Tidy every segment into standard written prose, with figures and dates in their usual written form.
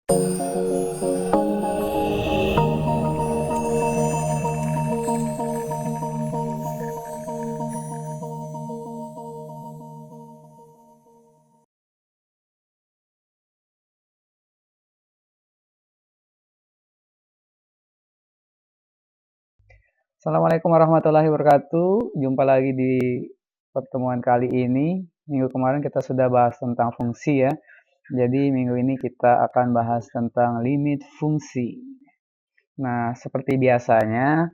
Assalamualaikum warahmatullahi wabarakatuh. Jumpa lagi di pertemuan kali ini. Minggu kemarin kita sudah bahas tentang fungsi ya. Jadi minggu ini kita akan bahas tentang limit fungsi. Nah, seperti biasanya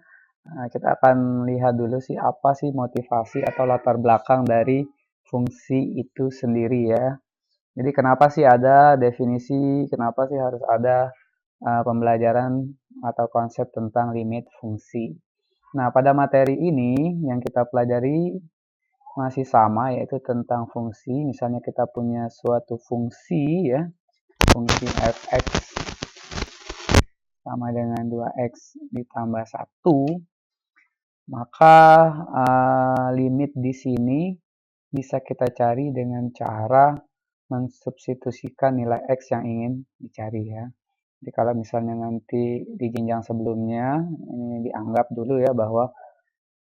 kita akan lihat dulu sih apa sih motivasi atau latar belakang dari fungsi itu sendiri ya. Jadi kenapa sih ada definisi, kenapa sih harus ada pembelajaran atau konsep tentang limit fungsi. Nah, pada materi ini yang kita pelajari masih sama, yaitu tentang fungsi. Misalnya kita punya suatu fungsi ya, fungsi f(x) sama dengan 2x ditambah 1, maka limit di sini bisa kita cari dengan cara mensubstitusikan nilai x yang ingin dicari ya. Jadi kalau misalnya nanti di jenjang sebelumnya, ini dianggap dulu ya bahwa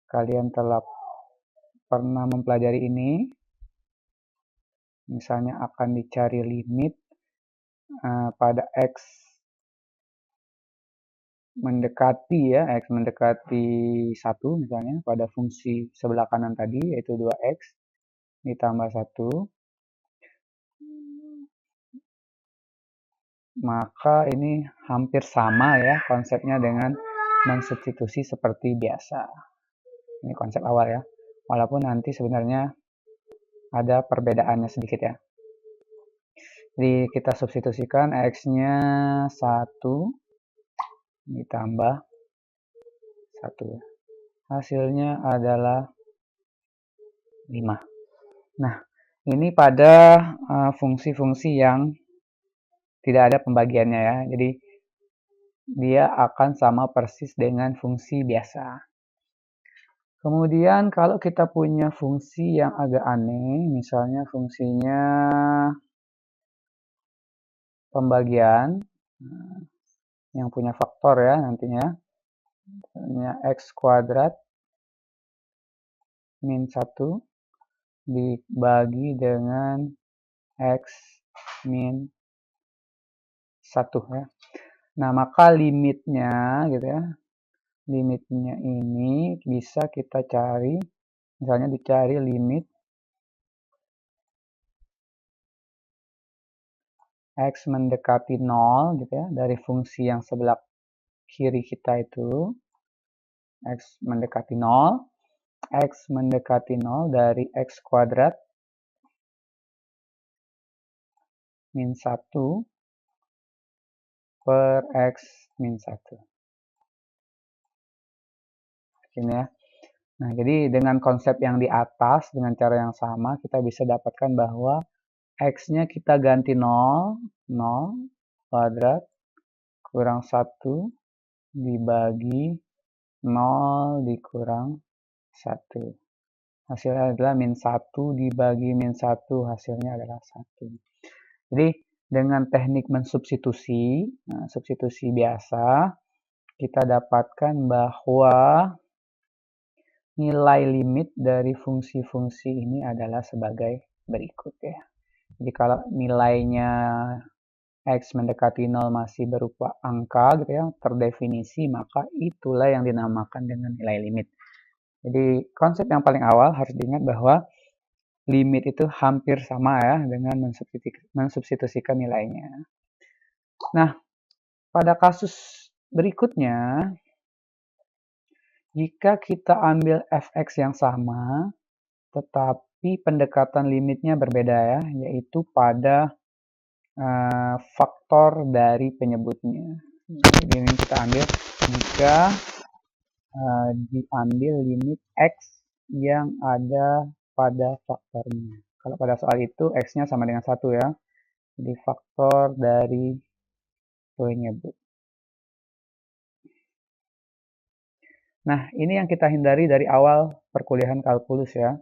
kalian telah pernah mempelajari ini, misalnya akan dicari limit pada x mendekati ya, x mendekati 1 misalnya pada fungsi sebelah kanan tadi yaitu 2x ditambah 1, maka ini hampir sama ya konsepnya dengan mensubstitusi seperti biasa. Ini konsep awal ya, walaupun nanti sebenarnya ada perbedaannya sedikit ya. Jadi kita substitusikan x-nya 1 ditambah 1 ya. Hasilnya adalah 5. Nah, ini pada fungsi-fungsi yang tidak ada pembagiannya ya. Jadi dia akan sama persis dengan fungsi biasa. Kemudian kalau kita punya fungsi yang agak aneh, misalnya fungsinya pembagian yang punya faktor ya nantinya, misalnya x kuadrat min 1 dibagi dengan x min 1 ya. Nah, maka limitnya gitu ya. Limitnya ini bisa kita cari, misalnya dicari limit x mendekati 0 gitu ya, dari fungsi yang sebelah kiri kita itu, x mendekati 0, x mendekati 0 dari x kuadrat min 1 per x min 1. Ini ya. Nah, jadi dengan konsep yang di atas, dengan cara yang sama, kita bisa dapatkan bahwa x-nya kita ganti 0, 0 kuadrat kurang 1 dibagi 0 dikurang 1. Hasilnya adalah min 1 dibagi min 1, hasilnya adalah 1. Jadi dengan teknik mensubstitusi, substitusi biasa, kita dapatkan bahwa nilai limit dari fungsi-fungsi ini adalah sebagai berikut ya. Jadi kalau nilainya x mendekati 0 masih berupa angka gitu ya, terdefinisi, maka itulah yang dinamakan dengan nilai limit. Jadi konsep yang paling awal harus diingat bahwa limit itu hampir sama ya dengan mensubstitusikan nilainya. Nah, pada kasus berikutnya, jika kita ambil fx yang sama, tetapi pendekatan limitnya berbeda ya, yaitu pada faktor dari penyebutnya. Jadi ini kita ambil jika diambil limit x yang ada pada faktornya. Kalau pada soal itu x-nya sama dengan 1 ya. Jadi faktor dari penyebut. Nah, ini yang kita hindari dari awal perkuliahan kalkulus ya.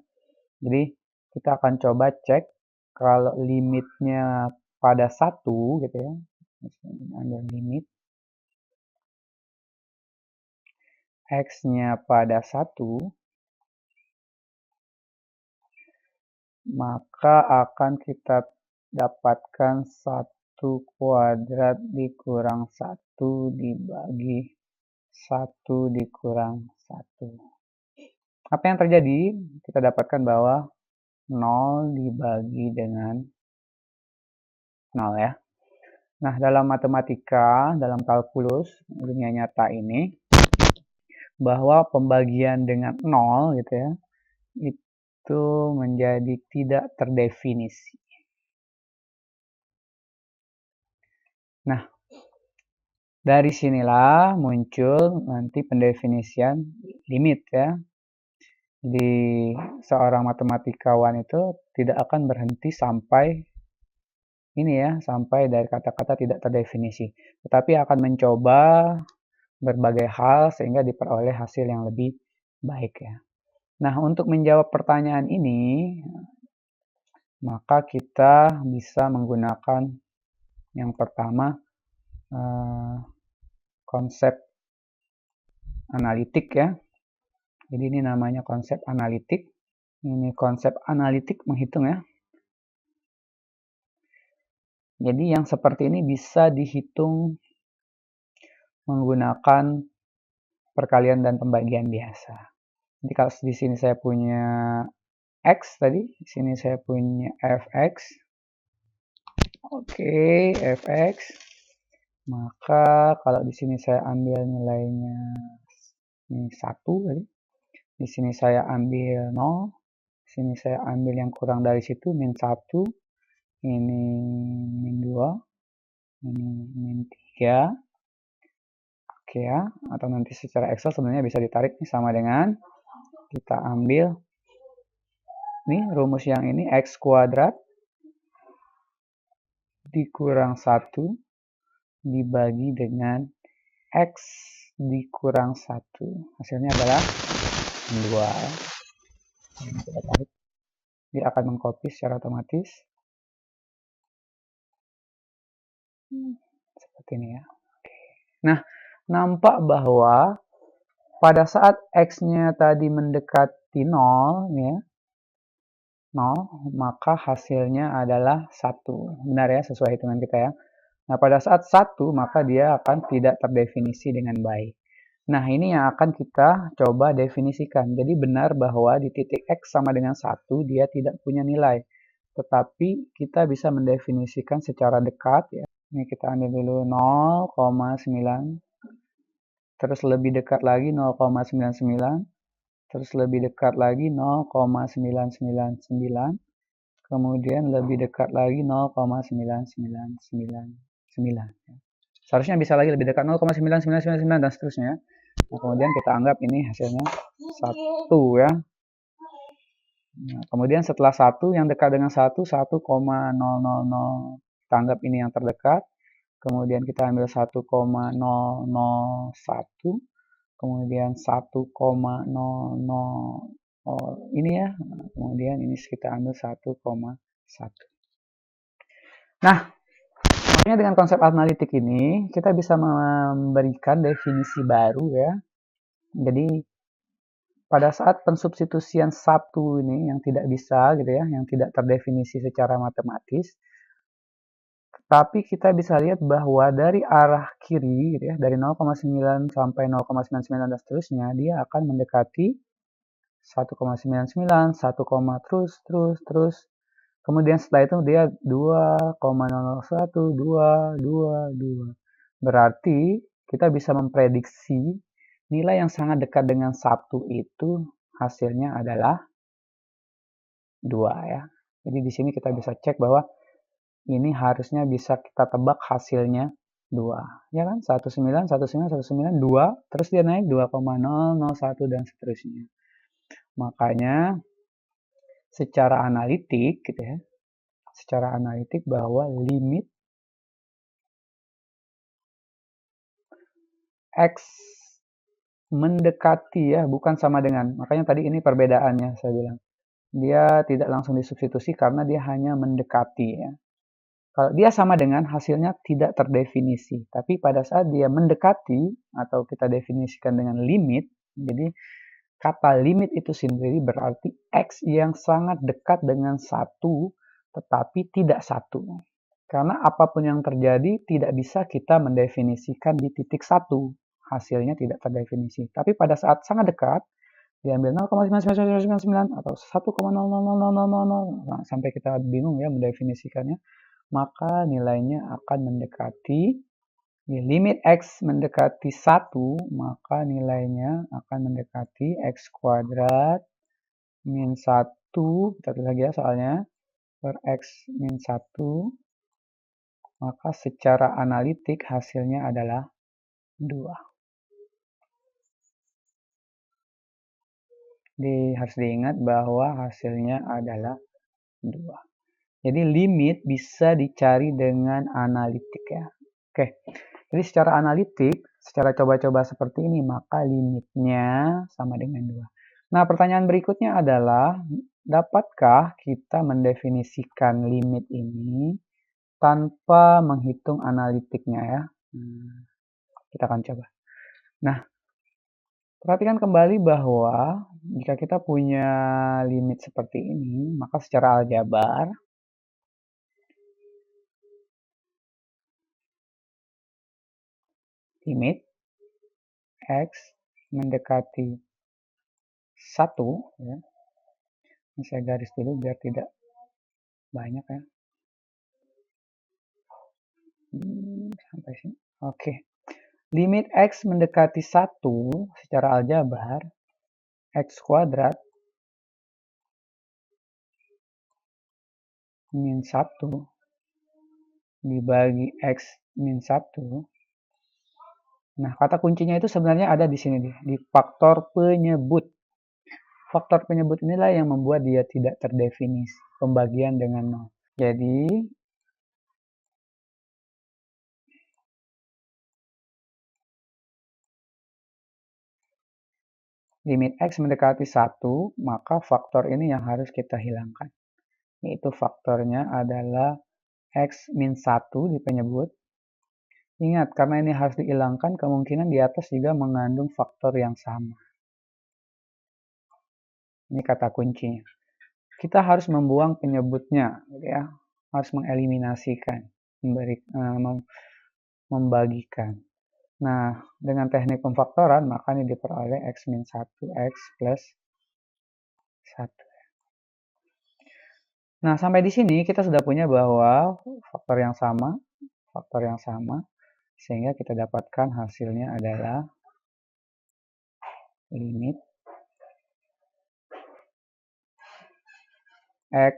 Jadi kita akan coba cek kalau limitnya pada 1 gitu ya. ambil limit X-nya pada 1, maka akan kita dapatkan 1 kuadrat dikurang 1 dibagi 1 dikurang 1. Apa yang terjadi? Kita dapatkan bahwa 0 dibagi dengan 0 ya. Nah, dalam matematika, dalam kalkulus dunia nyata ini, bahwa pembagian dengan 0 gitu ya, itu menjadi tidak terdefinisi. Nah, dari sinilah muncul nanti pendefinisian limit ya. Jadi seorang matematikawan itu tidak akan berhenti sampai ini ya, sampai dari kata-kata tidak terdefinisi, tetapi akan mencoba berbagai hal sehingga diperoleh hasil yang lebih baik ya. Nah, untuk menjawab pertanyaan ini, maka kita bisa menggunakan yang pertama konsep analitik ya. Jadi ini namanya konsep analitik. Ini konsep analitik menghitung ya. Jadi yang seperti ini bisa dihitung menggunakan perkalian dan pembagian biasa. Jadi kalau di sini saya punya X tadi, di sini saya punya Fx. Oke, Fx. Maka kalau di sini saya ambil nilainya ini 1 tadi. Di sini saya ambil 0. Di sini saya ambil yang kurang dari situ min 1. Ini min 2. Ini min 3. Oke ya, atau nanti secara Excel sebenarnya bisa ditarik nih sama dengan kita ambil nih rumus yang ini X kuadrat dikurang 1 dibagi dengan X dikurang 1. Hasilnya adalah 2 ya. Ini kita tarik. Dia akan mengcopy secara otomatis. Seperti ini ya. Nah, nampak bahwa pada saat X-nya tadi mendekati 0 ya, 0, maka hasilnya adalah 1. Benar ya, sesuai hitungan kita ya. Nah, pada saat 1, maka dia akan tidak terdefinisi dengan baik. Nah, ini yang akan kita coba definisikan. Jadi benar bahwa di titik X sama dengan 1, dia tidak punya nilai. Tetapi kita bisa mendefinisikan secara dekat ya. Ini kita ambil dulu 0,9. Terus lebih dekat lagi 0,99. Terus lebih dekat lagi 0,999. Kemudian lebih dekat lagi 0,9999. Seharusnya bisa lagi lebih dekat 0,9999 dan seterusnya. Nah, kemudian kita anggap ini hasilnya 1 ya. Nah, kemudian setelah 1 yang dekat dengan 1, 1,000. Kita anggap ini yang terdekat. Kemudian kita ambil 1,001. Kemudian 1,00 ini ya. Kemudian ini kita ambil 1,1. Nah, makanya dengan konsep analitik ini kita bisa memberikan definisi baru ya. Jadi pada saat pensubstitusian 1 ini yang tidak bisa gitu ya, yang tidak terdefinisi secara matematis, tapi kita bisa lihat bahwa dari arah kiri gitu ya, dari 0,9 sampai 0,99 dan seterusnya, dia akan mendekati 1,99, 1, terus. Kemudian setelah itu dia 2,001, 2, 2, 2. Berarti kita bisa memprediksi nilai yang sangat dekat dengan 1 itu hasilnya adalah 2 ya. Jadi di sini kita bisa cek bahwa ini harusnya bisa kita tebak hasilnya 2. Ya kan? 19, 19, 19, 2, terus dia naik 2,001 dan seterusnya. Makanya secara analitik gitu ya. Secara analitik bahwa limit X mendekati ya, bukan sama dengan. Makanya tadi ini perbedaannya saya bilang. Dia tidak langsung disubstitusi karena dia hanya mendekati ya. Kalau dia sama dengan hasilnya tidak terdefinisi, tapi pada saat dia mendekati atau kita definisikan dengan limit, jadi kata limit itu sendiri berarti X yang sangat dekat dengan satu, tetapi tidak satu. Karena apapun yang terjadi tidak bisa kita mendefinisikan di titik satu, hasilnya tidak terdefinisi. Tapi pada saat sangat dekat, diambil 0,9999 atau 1,000000, nah, sampai kita bingung ya mendefinisikannya, maka nilainya akan mendekati limit X mendekati 1, maka nilainya akan mendekati X kuadrat min 1, kita tulis lagi ya soalnya, per X min 1, maka secara analitik hasilnya adalah 2. Harus diingat bahwa hasilnya adalah 2. Jadi limit bisa dicari dengan analitik ya. Oke, jadi secara analitik, secara coba-coba seperti ini, maka limitnya sama dengan 2. Nah, pertanyaan berikutnya adalah, dapatkah kita mendefinisikan limit ini tanpa menghitung analitiknya ya? Kita akan coba. Nah, perhatikan kembali bahwa jika kita punya limit seperti ini, maka secara aljabar, limit X mendekati 1, ya. Ini saya garis dulu biar tidak banyak ya. Sampai sini. Oke. Limit X mendekati 1 secara aljabar, X kuadrat min 1 dibagi X min 1. Nah, kata kuncinya itu sebenarnya ada di sini, di faktor penyebut. Faktor penyebut inilah yang membuat dia tidak terdefinisi, pembagian dengan 0. Jadi, limit X mendekati 1, maka faktor ini yang harus kita hilangkan. Yaitu faktornya adalah X min 1 di penyebut. Ingat, karena ini harus dihilangkan, kemungkinan di atas juga mengandung faktor yang sama. Ini kata kuncinya. Kita harus membuang penyebutnya, gitu ya. Harus mengeliminasikan, membagikan. Nah, dengan teknik pemfaktoran, maka ini diperoleh X min 1, X plus 1. Nah, sampai di sini kita sudah punya bahwa faktor yang sama, sehingga kita dapatkan hasilnya adalah limit X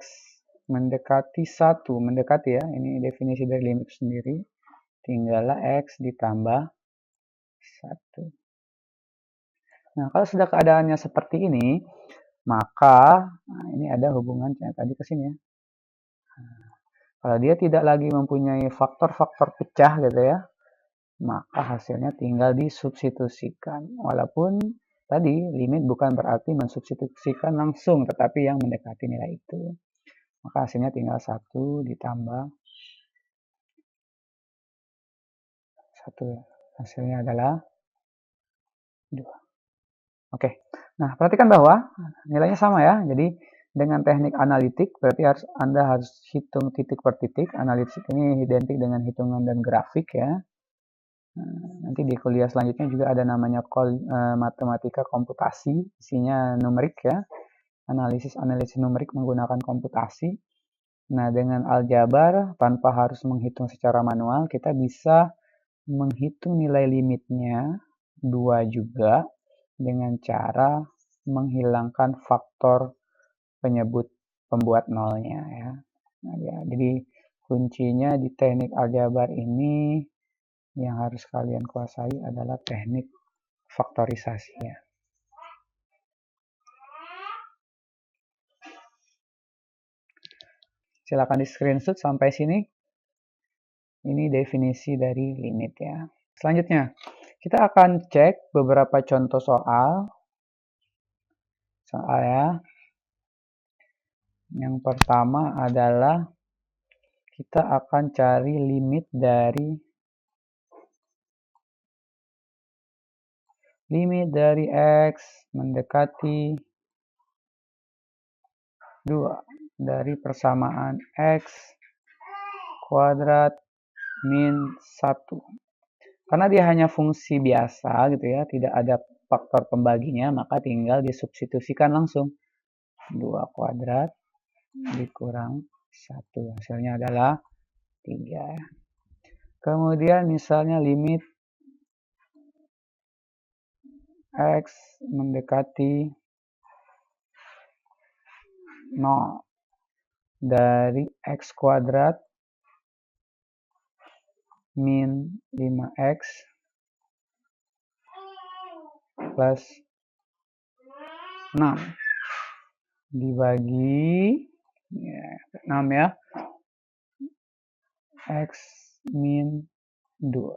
mendekati 1, mendekati ya, ini definisi dari limit sendiri, tinggallah X ditambah 1. Nah, kalau sudah keadaannya seperti ini, maka ini ada hubungan tadi ke sini ya. Nah, kalau dia tidak lagi mempunyai faktor-faktor pecah gitu ya, maka hasilnya tinggal disubstitusikan. Walaupun tadi limit bukan berarti mensubstitusikan langsung, tetapi yang mendekati nilai itu. Maka hasilnya tinggal 1 ditambah 1. Hasilnya adalah 2. Oke. Nah, perhatikan bahwa nilainya sama ya. Jadi dengan teknik analitik berarti Anda harus hitung titik per titik. Analitik ini identik dengan hitungan dan grafik ya. Nanti di kuliah selanjutnya juga ada namanya matematika komputasi, isinya numerik ya. Analisis numerik menggunakan komputasi. Nah, dengan aljabar tanpa harus menghitung secara manual, kita bisa menghitung nilai limitnya 2 juga dengan cara menghilangkan faktor pembuat nolnya ya. Nah, ya, jadi kuncinya di teknik aljabar ini yang harus kalian kuasai adalah teknik faktorisasinya. Silakan di screenshot sampai sini. Ini definisi dari limit ya. Selanjutnya, kita akan cek beberapa contoh soal ya. Yang pertama adalah kita akan cari limit dari X mendekati 2 dari persamaan X kuadrat min 1. Karena dia hanya fungsi biasa gitu ya, tidak ada faktor pembaginya, maka tinggal disubstitusikan langsung. 2 kuadrat dikurang 1. Hasilnya adalah 3. Kemudian misalnya limit X mendekati 0 dari X kuadrat min 5X plus 6 dibagi 6 ya, X min 2.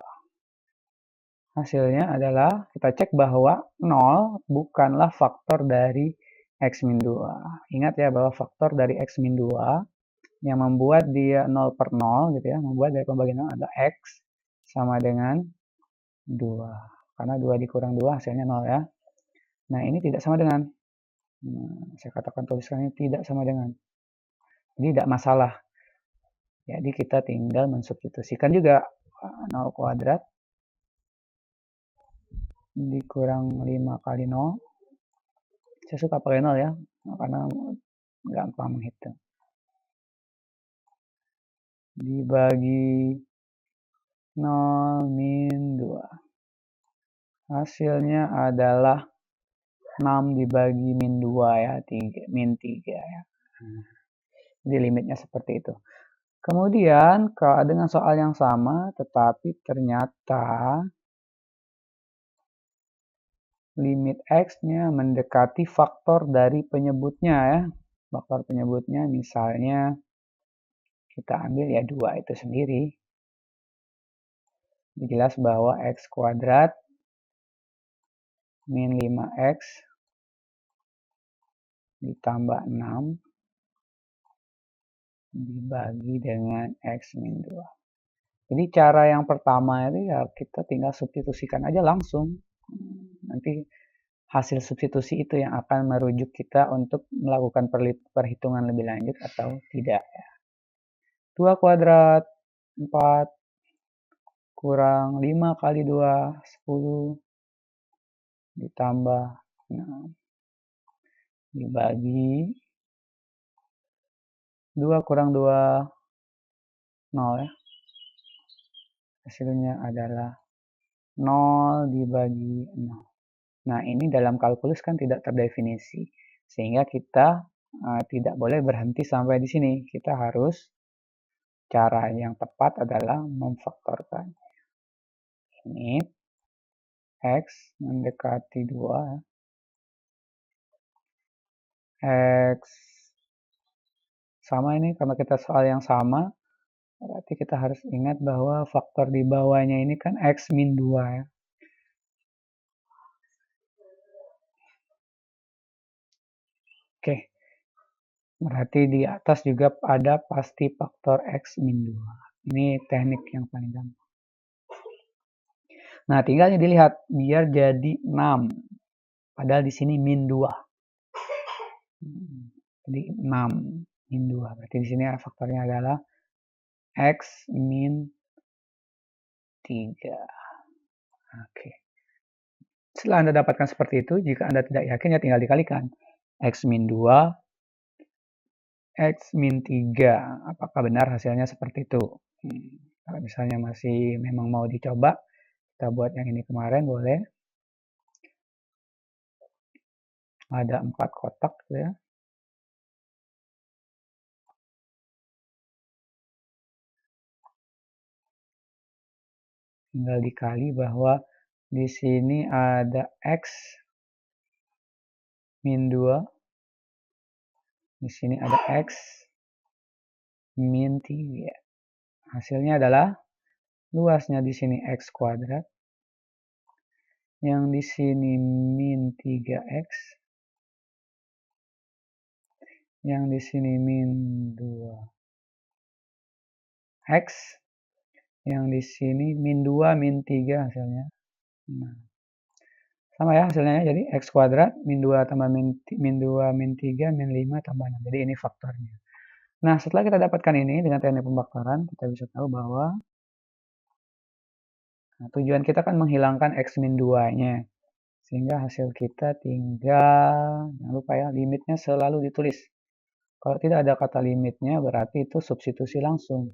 Hasilnya adalah kita cek bahwa 0 bukanlah faktor dari X min 2. Ingat ya bahwa faktor dari X min 2 yang membuat dia 0 per 0 gitu ya, membuat dari pembagian 0 adalah X sama dengan 2. Karena 2 dikurang 2 hasilnya 0 ya. Nah ini tidak sama dengan, saya katakan tuliskan ini tidak sama dengan. Ini tidak masalah. Jadi kita tinggal mensubstitusikan juga 0 kuadrat dikurang 5 kali 0. Saya suka pakai 0 ya, karena gampang menghitung. Dibagi 0 min 2. Hasilnya adalah 6 dibagi min 2 ya, min 3 ya. Jadi limitnya seperti itu. Kemudian dengan soal yang sama, tetapi ternyata limit X-nya mendekati faktor dari penyebutnya ya. Faktor penyebutnya misalnya kita ambil ya 2 itu sendiri. Jelas bahwa X kuadrat min 5X ditambah 6 dibagi dengan X min 2. Jadi cara yang pertama itu ya kita tinggal substitusikan aja langsung. Nanti hasil substitusi itu yang akan merujuk kita untuk melakukan perhitungan lebih lanjut atau tidak. 2 kuadrat 4 kurang 5 kali 2 10 ditambah 6 dibagi 2 kurang 2 0 ya. Hasilnya adalah 0 dibagi 0. Nah ini dalam kalkulus kan tidak terdefinisi, sehingga kita tidak boleh berhenti sampai di sini. Kita harus, cara yang tepat adalah memfaktorkan. Ini X mendekati 2, X sama ini karena kita soal yang sama, berarti kita harus ingat bahwa faktor di bawahnya ini kan X min 2 ya. Oke, berarti di atas juga ada pasti faktor X min 2. Ini teknik yang paling gampang. Nah, tinggal dilihat biar jadi 6. Padahal di sini min 2. Jadi 6 min 2. Berarti di sini faktornya adalah X min 3. Oke. Setelah Anda dapatkan seperti itu, jika Anda tidak yakin ya tinggal dikalikan. X min 2, X min 3. Apakah benar hasilnya seperti itu? Kalau misalnya masih memang mau dicoba, kita buat yang ini kemarin boleh. Ada 4 kotak ya. Tinggal dikali bahwa di sini ada X min 2. Di sini ada X min 3. Hasilnya adalah luasnya di sini X kuadrat. Yang di sini min 3X. Yang di sini min 2. X, yang di sini min 2, min 3 hasilnya. Nah, sama ya hasilnya ya, jadi X kuadrat, min 2 tambah min 2, min 3, min 5 tambah 6. Jadi ini faktornya. Nah, setelah kita dapatkan ini dengan teknik pembaktaran, kita bisa tahu bahwa tujuan kita kan menghilangkan X min 2-nya. Sehingga hasil kita tinggal, jangan lupa ya, limitnya selalu ditulis. Kalau tidak ada kata limitnya, berarti itu substitusi langsung.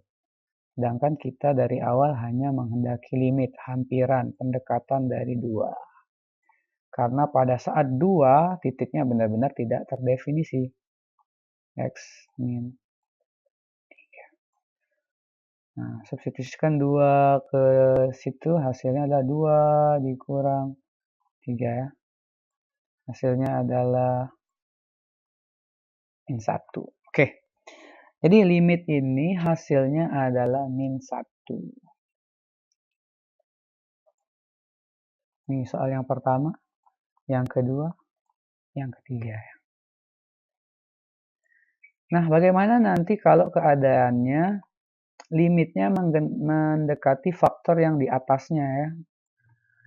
Sedangkan kita dari awal hanya menghendaki limit, hampiran, pendekatan dari 2. Karena pada saat 2, titiknya benar-benar tidak terdefinisi. X min 3. Nah, substitusikan 2 ke situ, hasilnya adalah 2 dikurang 3 ya. Hasilnya adalah min 1. Oke. Jadi limit ini hasilnya adalah min 1. Ini soal yang pertama, yang kedua, yang ketiga. Nah, bagaimana nanti kalau keadaannya limitnya mendekati faktor yang di atasnya ya?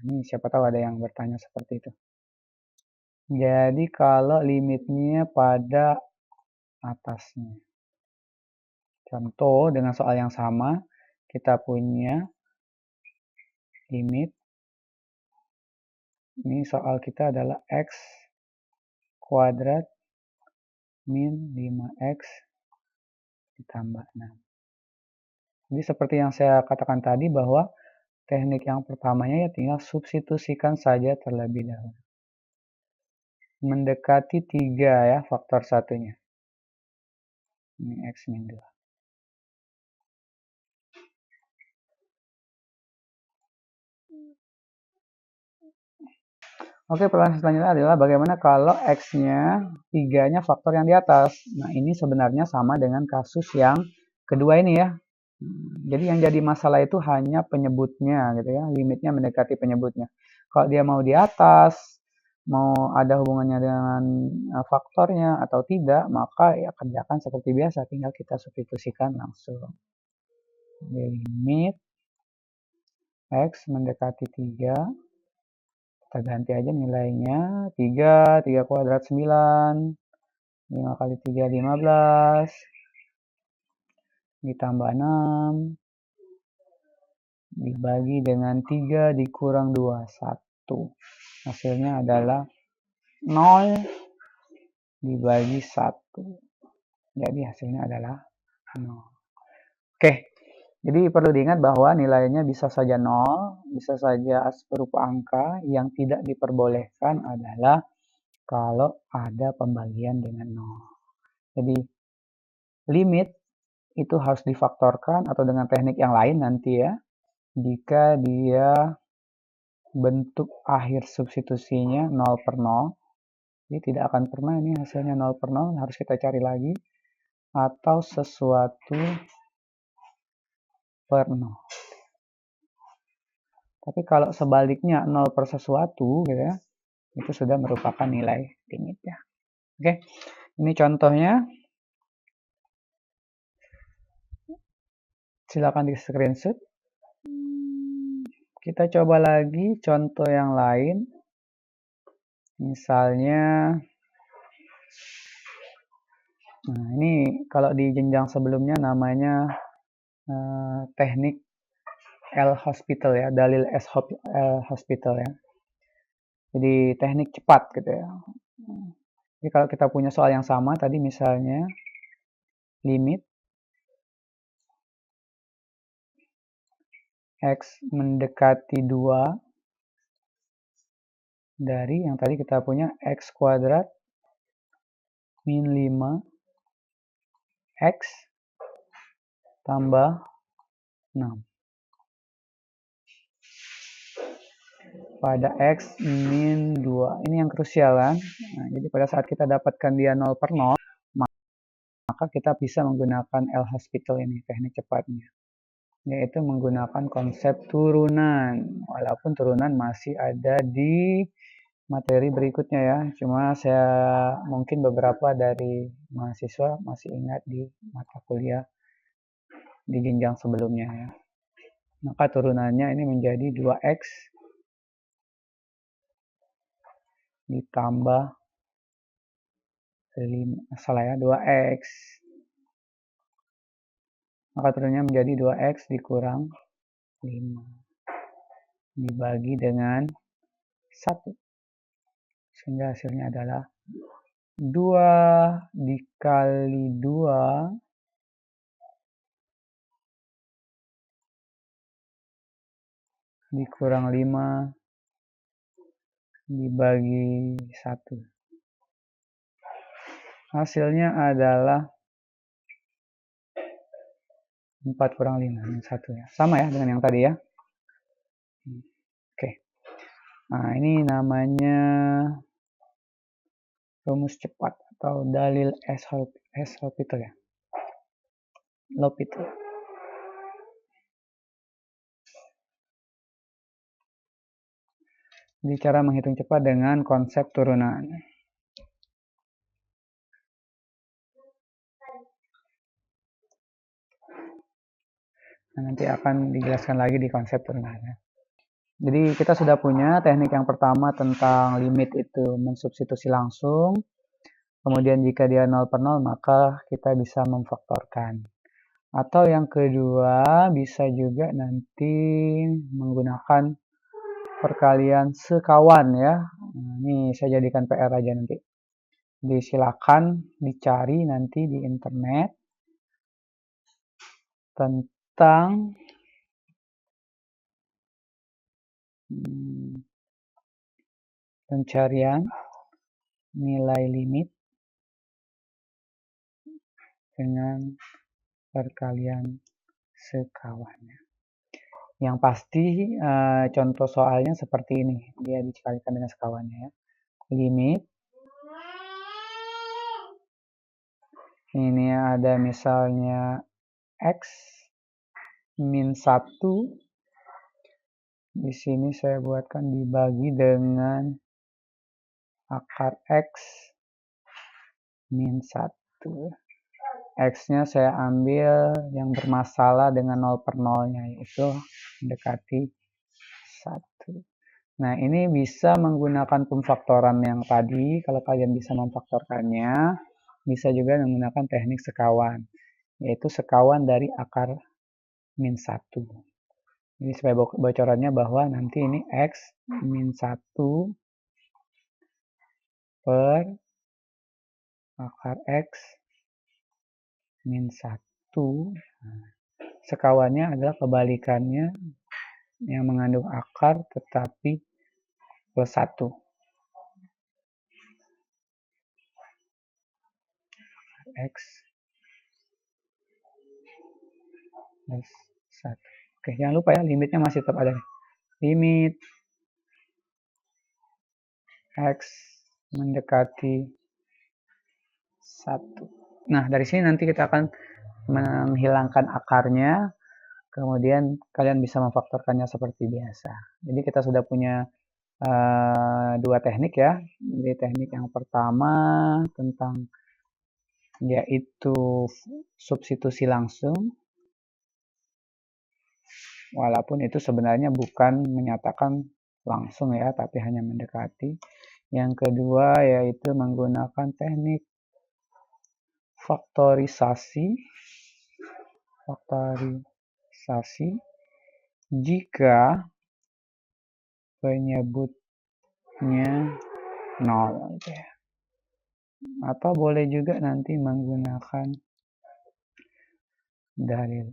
Ini siapa tahu ada yang bertanya seperti itu. Jadi kalau limitnya pada atasnya. Contoh dengan soal yang sama, kita punya limit. Ini soal kita adalah X kuadrat min 5X ditambah 6. Jadi seperti yang saya katakan tadi bahwa teknik yang pertamanya ya tinggal substitusikan saja terlebih dahulu. Mendekati 3 ya faktor satunya. Ini X min 2. Oke, pertanyaan selanjutnya adalah bagaimana kalau X-nya 3-nya faktor yang di atas. Nah, ini sebenarnya sama dengan kasus yang kedua ini ya. Jadi yang jadi masalah itu hanya penyebutnya gitu ya, limitnya mendekati penyebutnya. Kalau dia mau di atas, mau ada hubungannya dengan faktornya atau tidak, maka ya kerjakan seperti biasa, tinggal kita substitusikan langsung. Limit X mendekati 3, kita ganti aja nilainya, 3 kuadrat 9, 5 kali 3 15, ditambah 6, dibagi dengan 3 dikurang 2, 1. Hasilnya adalah 0 dibagi 1. Jadi hasilnya adalah 0. Oke, jadi perlu diingat bahwa nilainya bisa saja 0, bisa saja berupa angka. Yang tidak diperbolehkan adalah kalau ada pembagian dengan 0. Jadi limit itu harus difaktorkan atau dengan teknik yang lain nanti ya. Jika dia bentuk akhir substitusinya 0 per 0, jadi tidak akan pernah ini hasilnya 0 per 0, harus kita cari lagi. Atau sesuatu per 0. Tapi kalau sebaliknya 0 per sesuatu gitu ya, itu sudah merupakan nilai limit ya. Oke, ini contohnya. Silakan di screenshot. Kita coba lagi contoh yang lain. Misalnya, nah ini kalau di jenjang sebelumnya namanya teknik L-Hospital ya, dalil L-Hospital ya. Jadi teknik cepat gitu ya. Jadi kalau kita punya soal yang sama tadi misalnya limit X mendekati 2 dari yang tadi kita punya X kuadrat min 5 X tambah 6 pada X min 2. Ini yang krusial kan. Nah, jadi pada saat kita dapatkan dia 0 per 0, maka kita bisa menggunakan L-Hospital ini, teknik cepatnya. Yaitu menggunakan konsep turunan. Walaupun turunan masih ada di materi berikutnya ya. Cuma saya mungkin beberapa dari mahasiswa masih ingat di mata kuliah di jenjang sebelumnya ya. Maka turunannya ini menjadi 2x ditambah 2x. Maka turunnya menjadi 2x dikurang 5 dibagi dengan 1. Sehingga hasilnya adalah 2 dikali 2 dikurang 5 dibagi 1. Hasilnya adalah 4 kurang 5, 1 ya. Sama ya dengan yang tadi ya. Oke. Nah, ini namanya rumus cepat atau dalil L'Hopital ya. L'Hopital. Jadi cara menghitung cepat dengan konsep turunan. Nah, nanti akan dijelaskan lagi di konsep turunannya. Jadi kita sudah punya teknik yang pertama tentang limit itu mensubstitusi langsung. Kemudian jika dia 0 per 0 maka kita bisa memfaktorkan. Atau yang kedua bisa juga nanti menggunakan perkalian sekawan ya. Nah, ini saya jadikan PR aja nanti. Jadi silakan dicari nanti di internet tentang pencarian nilai limit dengan perkalian sekawannya. Yang pasti contoh soalnya seperti ini, dia dikalikan dengan sekawannya ya. Limit ini ada misalnya x min 1. Di sini saya buatkan dibagi dengan akar x min 1. X-nya saya ambil yang bermasalah dengan 0 per 0-nya, yaitu mendekati 1. Nah, ini bisa menggunakan pemfaktoran yang tadi, kalau kalian bisa memfaktorkannya, bisa juga menggunakan teknik sekawan, yaitu sekawan dari akar min 1. Jadi sebagai bocorannya bahwa nanti ini x min 1 per akar x min 1. Nah, sekawannya adalah kebalikannya yang mengandung akar tetapi plus 1. X plus 1. Oke, jangan lupa ya, limitnya masih tetap ada. Limit X mendekati 1. Nah, dari sini nanti kita akan menghilangkan akarnya, kemudian kalian bisa memfaktorkannya seperti biasa. Jadi kita sudah punya dua teknik ya. Jadi teknik yang pertama tentang yaitu substitusi langsung, walaupun itu sebenarnya bukan menyatakan langsung ya, tapi hanya mendekati. Yang kedua yaitu menggunakan teknik faktorisasi jika penyebutnya 0 gitu ya. Atau boleh juga nanti menggunakan dalil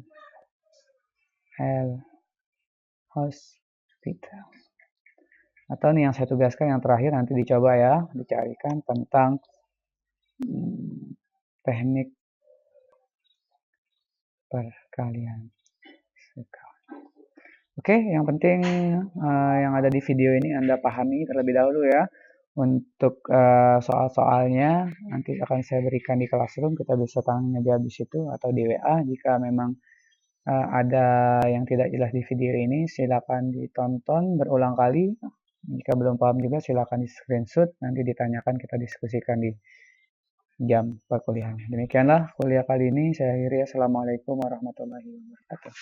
L'Hopital. Atau nih yang saya tugaskan yang terakhir nanti dicoba ya, dicarikan tentang teknik perkalian sekawan. Oke, yang penting yang ada di video ini Anda pahami terlebih dahulu ya. Untuk soal-soalnya nanti akan saya berikan di Classroom, kita bisa tanya jawab di situ atau di WA. Jika memang ada yang tidak jelas di video ini, silakan ditonton berulang kali. Jika belum paham juga silakan di screenshot, nanti ditanyakan, kita diskusikan di jam perkuliahannya. Demikianlah kuliah kali ini saya akhiri. Assalamualaikum warahmatullahi wabarakatuh.